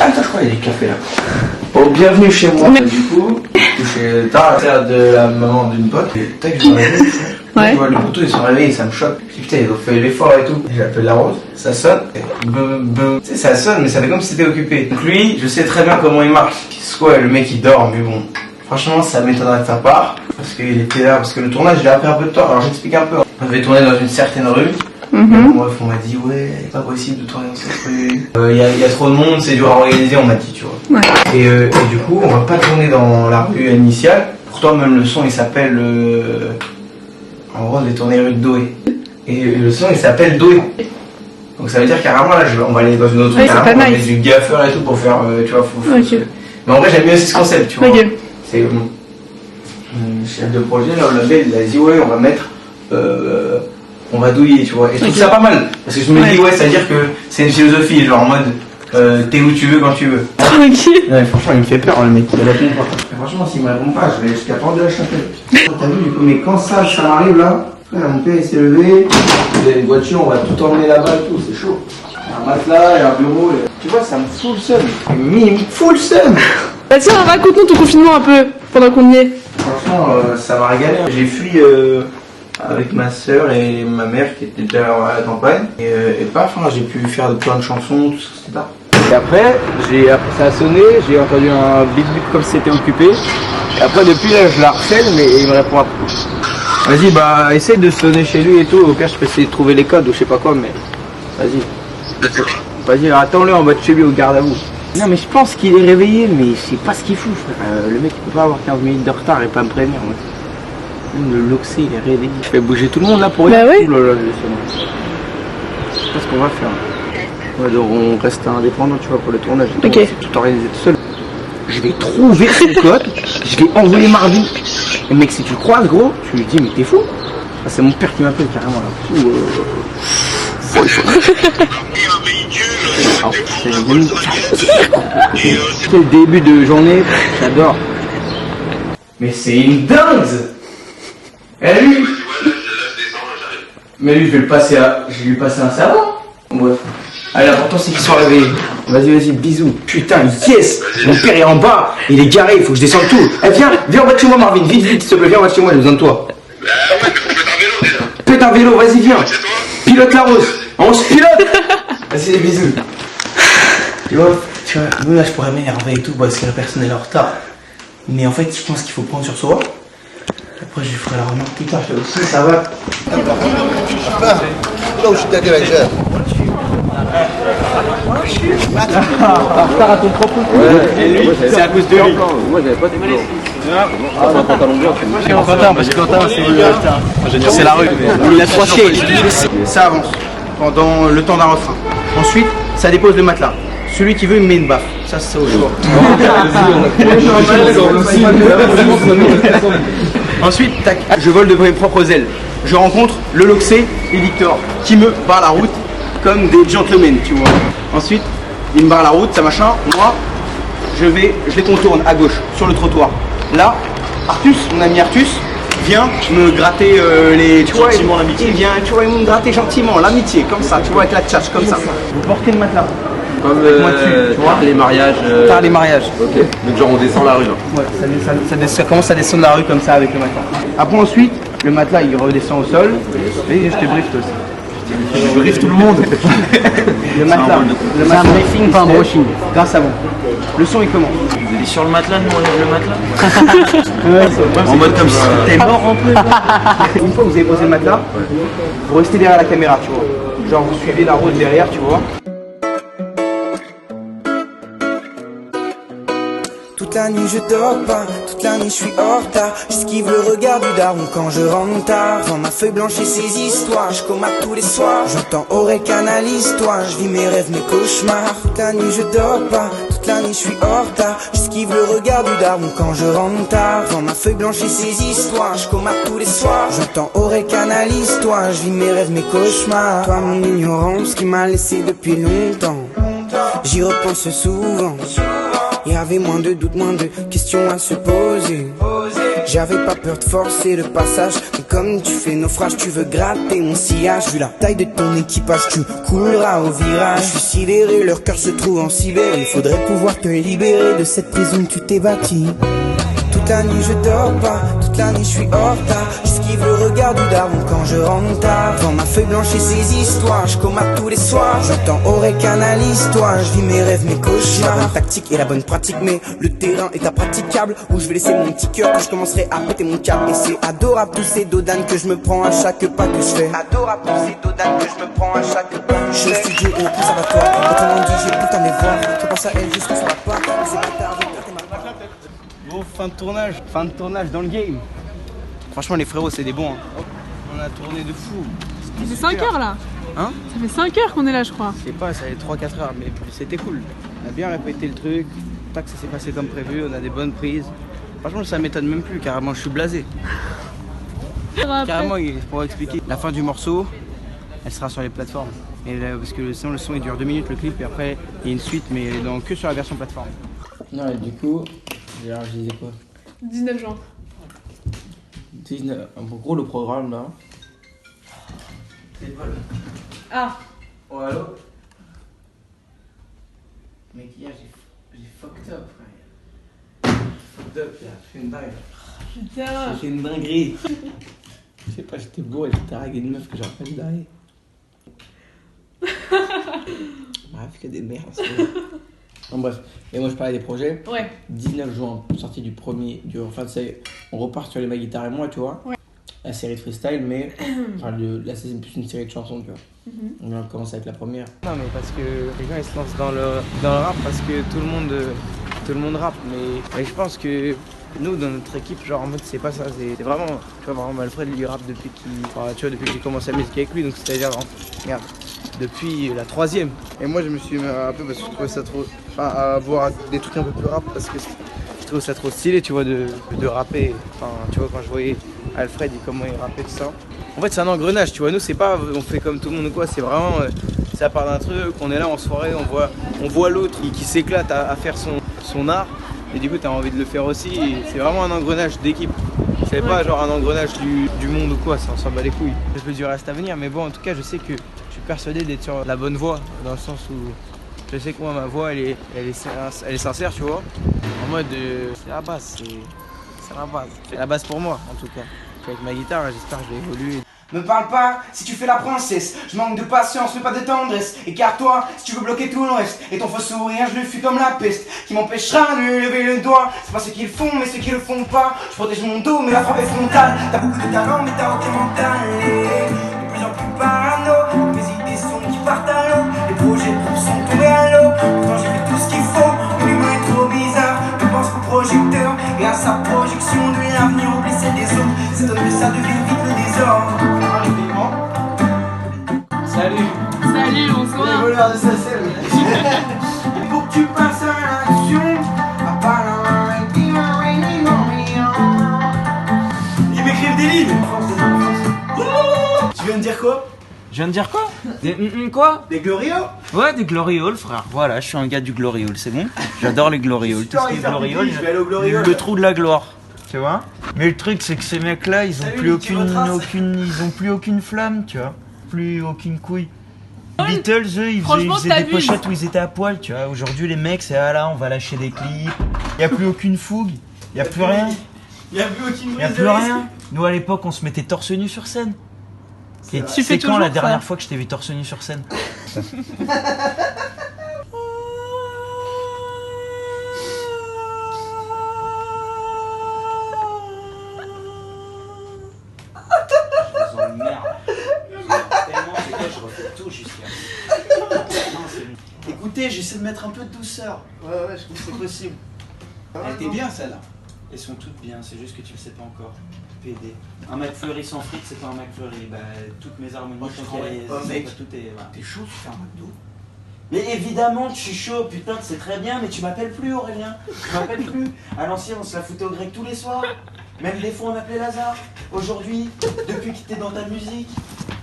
Attends, je crois qu'il y a du café là. Bon, bienvenue chez moi. Du coup, chez tard à de la maman d'une pote. Et tac, je me réveille. Ouais. Je vois le poteau, ils sont réveillés, ça me choque. Je dis putain, ils ont fait l'effort et tout. J'appelle la Rose, ça sonne. Tu sais, ça sonne, mais ça fait comme si c'était occupé. Donc lui, je sais très bien comment il marche. Soit le mec il dort, mais bon. Franchement, ça m'étonnerait de sa part. Parce qu'il était là, parce que le tournage, il a pris un peu de temps. Alors j'explique un peu. On devait tourner dans une certaine rue. Bref, on m'a dit, ouais, c'est pas possible de tourner dans cette rue. Il y a trop de monde, c'est dur à organiser, on m'a dit, tu vois. Ouais. Et du coup, on va pas tourner dans la rue initiale. Pourtant, même le son, il s'appelle. En gros, on devait tourner rue de Doé. Et le son, il s'appelle Doé. Donc ça veut dire carrément, là, on va aller dans une autre rue. On va mettre du gaffeur et tout pour faire, tu vois, okay. Mais en vrai, j'aime bien aussi ce concept, tu vois. Okay. C'est le chef de projet, là, au label, il a dit, ouais, on va mettre. On va douiller, tu vois. Et je trouve ça pas mal. Parce que je me dis, ouais, ça veut dire que c'est une philosophie, genre en mode, t'es où tu veux quand tu veux. Ouais, franchement, il me fait peur, le mec. Il répond pas. Franchement, s'il me répond pas, je vais jusqu'à prendre de la chapelle. T'as vu, du coup, mais quand ça m'arrive là, mon père il s'est levé, il a une voiture, on va tout emmener là-bas et tout, c'est chaud. Un matelas et un bureau. Et... Tu vois, ça me fout le seum. Il me fout le seum. Bah tiens, raconte-nous ton confinement un peu, pendant qu'on y est. Franchement, ça m'a régalé. J'ai fui avec ma soeur et ma mère qui étaient déjà à la campagne. Et paf, j'ai pu faire plein de chansons, tout ça, etc. Et après, ça a sonné, j'ai entendu un bip bip comme si c'était occupé. Et après, depuis là, je la harcèle, mais il me répond pas. Vas-y, bah, essaye de sonner chez lui et tout. Au pire, je peux essayer de trouver les codes ou je sais pas quoi, mais vas-y. Vas-y, attends-le en bas de chez lui au garde à vous. Non, mais je pense qu'il est réveillé, mais je sais pas ce qu'il fout, frère. Le mec, il peut pas avoir 15 minutes de retard et pas me prévenir. Le Loxé, il est réveillé. Je fais bouger tout le monde là pour rien. Bah oui. Je sais pas ce qu'on va faire. Ouais, donc on reste indépendant, tu vois, pour le tournage. Ok. C'est tout organisé tout seul. Je vais trouver son code, je vais envoyer Marvin. Et mec, si tu le croises, gros, tu lui dis, mais t'es fou. Ah, c'est mon père qui m'appelle carrément là. C'est le début de journée, j'adore. Mais c'est une dingue. Et lui. Mais lui, je vais lui passer un savon. Bref. Allez, l'important c'est qu'il soit réveillé. Vas-y, bisous. Putain, yes. Mon père est en bas, il est garé, il faut que je descende tout. Eh, viens en bas de chez moi, Marvin, vite, s'il te plaît, viens en bas de chez moi, j'ai besoin de toi. Pète un vélo, vas-y, viens. Pilote la Rose. On se pilote. Vas-y, des bisous. Tu vois, nous là, je pourrais m'énerver et tout parce que la personne est en retard. Mais en fait, je pense qu'il faut prendre sur soi. Après, je lui ferai la remarque plus tard. Je fais aussi, ça va. Là où je suis allé avec Jeff. En retard à ton propre coup. Et lui, c'est à cause de lui. Moi, j'avais pas décollé. Je suis content parce que Quentin, c'est la rue. Il a 3 sièges. Ça avance pendant le temps d'un refrain. Ensuite, ça dépose le matelas. Celui qui veut, il me met une baffe. Ça, c'est au choix. Ensuite, tac, je vole de mes propres ailes. Je rencontre le Loxé et Victor qui me barrent la route comme des gentlemen, tu vois. Ensuite, il me barre la route, ça machin. Moi, je les contourne à gauche, sur le trottoir. Là, Artus, mon ami Artus, vient me gratter les... Tu vois, gentiment l'amitié. Il vient, tu vois, il me gratter gentiment l'amitié, comme ça, tu vois, avec la tchatche, comme ça. Vous portez le matelas. Comme tu vois, les mariages. Tard les mariages. Ok. Donc genre on descend la rue là. Ouais, ça commence à descendre la rue comme ça avec le matelas. Après ensuite, le matelas il redescend au sol. Et je te brief toi aussi. Je brief tout le monde. Le matelas. C'est un briefing, pas un brushing. Grâce à vous. Le son il commence. Vous êtes sur le matelas, nous on lève le matelas. En mode comme si t'es mort en peu. Une fois que vous avez posé le matelas, vous restez derrière la caméra, tu vois. Genre vous suivez la route derrière, tu vois. Toute la nuit je dors pas, toute la nuit je suis hors retard. J'esquive le regard du daron quand je rentre tard. Dans ma feuille blanche et ses histoires, je comate tous les soirs. J'entends Aurel canalise-toi, je vis mes rêves, mes cauchemars. Toute la nuit je dors pas, toute la nuit je suis hors retard. J'esquive le regard du daron quand je rentre tard. Dans ma feuille blanche et ses histoires, je comate tous les soirs. J'entends Aurel canalise-toi, je vis mes rêves, mes cauchemars. Toi mon ignorance qui m'a laissé depuis longtemps, j'y repense souvent. Il y avait moins de doutes, moins de questions à se poser. J'avais pas peur de forcer le passage, mais comme tu fais naufrage, tu veux gratter mon sillage. Vu la taille de ton équipage, tu couleras au virage. Je suis sidéré, leur cœur se trouve en Sibérie. Il faudrait pouvoir te libérer de cette prison que tu t'es bâtie. Toute la nuit je dors pas, toute la nuit je suis hors retard. J'esquive le regard du daron quand je rentre tard. Devant ma feuille blanche et ses histoires, je comate tous les soirs. J'entends Aurel canalise-toi, je vis mes rêves, mes cauchemars. La bonne tactique et la bonne pratique, mais le terrain est impraticable. Où je vais laisser mon petit cœur, que je commencerai à péter mon câble. Et c'est adorable tous ces dodanes que je me prends à chaque pas que je fais. Adorable tous ces dodanes que je me prends à chaque pas que je fais. Je suis au studio au conservatoire, autrement dit j'ai plus le temps de les voir. Je pense à elle jusqu'à sur la part, c'est pas tard, je vais gratter ma part. Bon, fin de tournage dans le game. Franchement les frérots c'est des bons hein. On a tourné de fou. Ça fait 5 heures là. Hein? Ça fait 5 heures qu'on est là je crois. Je sais pas, ça fait 3-4 heures mais c'était cool. On a bien répété le truc, tac ça s'est passé comme prévu, on a des bonnes prises. Franchement ça m'étonne même plus, carrément je suis blasé. Carrément pour expliquer, la fin du morceau, elle sera sur les plateformes. Et là, parce que sinon le son il dure 2 minutes le clip et après il y a une suite mais elle est que sur la version plateforme. Non, et du coup, alors je disais quoi? 19 juin. 19. En gros, le programme là. Ah. Oh, allô? Mec, hier j'ai fucked up, frère. Fucked up, j'ai fait une dingue. Putain. J'ai fait une dinguerie. Je sais pas, j'étais beau et j'étais avec une meuf que j'aurais pas dû derrière. Bref, que des merdes. Bon, bref, et moi je parlais des projets. Ouais. 19 juin, sortie du premier, enfin on repart sur les Ma Guitare et moi, tu vois. Ouais. La série de freestyle, mais enfin, là c'est plus une série de chansons, tu vois. On vient de commencer avec la première. Non mais parce que les gens ils se lancent dans le rap parce que tout le monde rappe mais je pense que nous dans notre équipe genre en mode c'est pas ça, c'est vraiment tu vois par exemple Alfred il rappe depuis que j'ai commencé à musique avec lui donc c'est-à-dire merde depuis la 3e et moi je me suis rappelé parce que je trouvais ça trop à voir des trucs un peu plus rap parce que je trouve ça trop stylé tu vois de rapper enfin tu vois quand je voyais Alfred et comment il rappait tout ça. En fait c'est un engrenage tu vois, nous c'est pas on fait comme tout le monde ou quoi, c'est vraiment ça part d'un truc, on est là en soirée, on voit l'autre qui s'éclate à faire son art et du coup t'as envie de le faire aussi et c'est vraiment un engrenage d'équipe. C'est pas genre un engrenage du monde ou quoi, ça on s'en bat les couilles. Je peux du reste à venir mais bon en tout cas je sais que je suis persuadé d'être sur la bonne voie dans le sens où je sais que moi ma voix elle est sincère tu vois. En mode c'est la base, c'est la base. C'est la base pour moi en tout cas. Avec ma guitare j'espère que je vais évoluer. Me parle pas si tu fais la princesse. Je manque de patience mais pas de tendresse. Écarte-toi si tu veux bloquer tout le reste. Et ton faux sourire je le fuis comme la peste qui m'empêchera de lever le doigt. C'est pas ceux qui le font mais ceux qui le font pas. Je protège mon dos mais la frappe est frontale. T'as beaucoup de talent mais t'as aucun mental. De plus en plus parano, mes idées sont qui partent à l'eau. Les projets de groupe sont tombés à l'eau. Pourtant j'ai fait tout ce qu'il faut. Mon humain est trop bizarre. Je pense qu'au projecteur et à sa projection de l'avenir au blessé des autres. Ça donne que ça devient vite le désordre. Salut! Salut, bonsoir. Les voleurs de sa selle. Pour que tu passes à l'action, à pas Ils m'écrivent des lignes. Tu viens de dire quoi? Je viens de dire quoi? Quoi? Des glorieux? Ouais, des glorioles, frère. Voilà, je suis un gars du gloriole, c'est bon? J'adore les glorioles. Tout ce qui est gloriole, je vais aller au gloriole. le trou de la gloire. Tu vois? Mais le truc, c'est que ces mecs-là, ils ont Salut, plus tu retraces. ils ont plus aucune flamme, tu vois? Plus aucune couille. Les Beatles, eux, ils Franchement, faisaient des t'abuses. pochettes où ils étaient à poil, tu vois? Aujourd'hui, les mecs, c'est ah là, on va lâcher des clips. Y a plus aucune fougue, y a plus rien. Il y a plus aucune Y a brise plus de risque. rien. Nous, à l'époque, on se mettait torse nu sur scène. Et Tu c'est fais quand toujours la ça. dernière fois que je t'ai vu torse nu sur scène? Écoutez, j'essaie de mettre un peu de douceur. Ouais, je trouve que c'est possible. Elle était bien celle-là. Elles sont toutes bien, c'est juste que tu le sais pas encore. PD. Un McFlurry sans frites, c'est pas un McFlurry. Bah, toutes mes harmonies, Moi, je travaille pas, mec. tout est. Voilà. T'es chaud, tu fais un McDo? Mais évidemment, je suis chaud, putain, c'est très bien, mais tu m'appelles plus, Aurélien. Tu m'appelles plus. À l'ancien, on se la foutait au grec tous les soirs. Même des fois, on m'appelait Lazare. Aujourd'hui, depuis que t'es dans ta musique,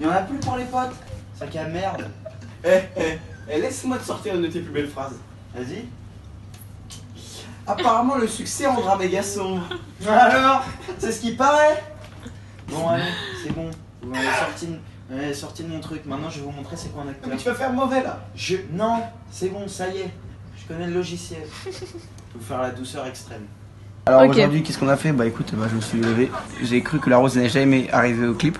il y en a plus pour les potes. Ça qui a merde. Laisse-moi te sortir une de tes plus belles phrases. Vas-y. Apparemment, le succès rendra méga sombre. Alors, c'est ce qui paraît. Bon, allez, c'est bon. Vous m'avez sorti de mon truc. Maintenant, je vais vous montrer c'est quoi un acteur. Mais tu vas faire mauvais là. Non, c'est bon, ça y est. Je connais le logiciel. Je vais vous faire la douceur extrême. Alors Ok. aujourd'hui, qu'est-ce qu'on a fait? Bah écoute, je me suis levé. J'ai cru que la rose n'allait jamais arriver au clip.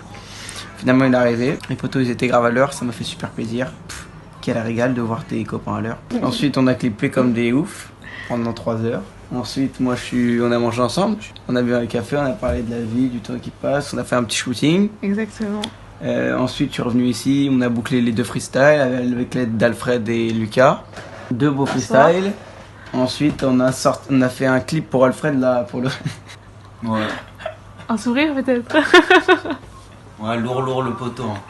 Finalement, il est arrivé. Les potos, ils étaient grave à l'heure. Ça m'a fait super plaisir. Quel régal de voir tes copains à l'heure. Ensuite, on a clippé comme des oufs pendant 3 heures. Ensuite, on a mangé ensemble. On a bu un café, on a parlé de la vie, du temps qui passe. On a fait un petit shooting. Exactement. Ensuite, je suis revenu ici. On a bouclé les 2 freestyles avec l'aide d'Alfred et Lucas. 2 beaux freestyles. Ensuite, on a fait un clip pour Alfred là, pour le. Ouais. Un sourire peut-être. Ouais, lourd le poteau. Hein.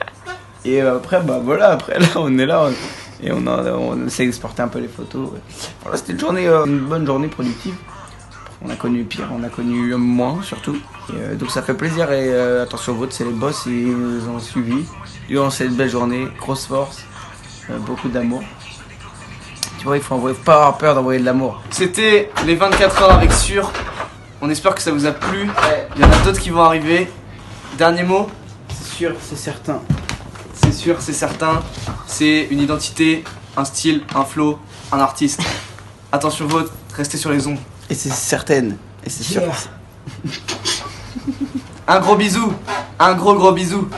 Et après, bah voilà, après là, on est là. Et on essaie d'exporter un peu les photos. Ouais. Voilà, c'était une bonne journée productive. On a connu pire, on a connu moins surtout. Et, donc ça fait plaisir et attention au vote, c'est les boss, ils nous ont suivis. Durant cette belle journée, grosse force, beaucoup d'amour. Tu vois, il faut pas avoir peur d'envoyer de l'amour. C'était les 24 heures avec Sûr. On espère que ça vous a plu. Il y en a d'autres qui vont arriver. Dernier mot. C'est sûr, c'est certain. C'est sûr, c'est certain. C'est une identité, un style, un flow, un artiste. Attention vote, restez sur les ondes. Et c'est certaine. Et c'est sûr. Un gros bisou. Un gros bisou.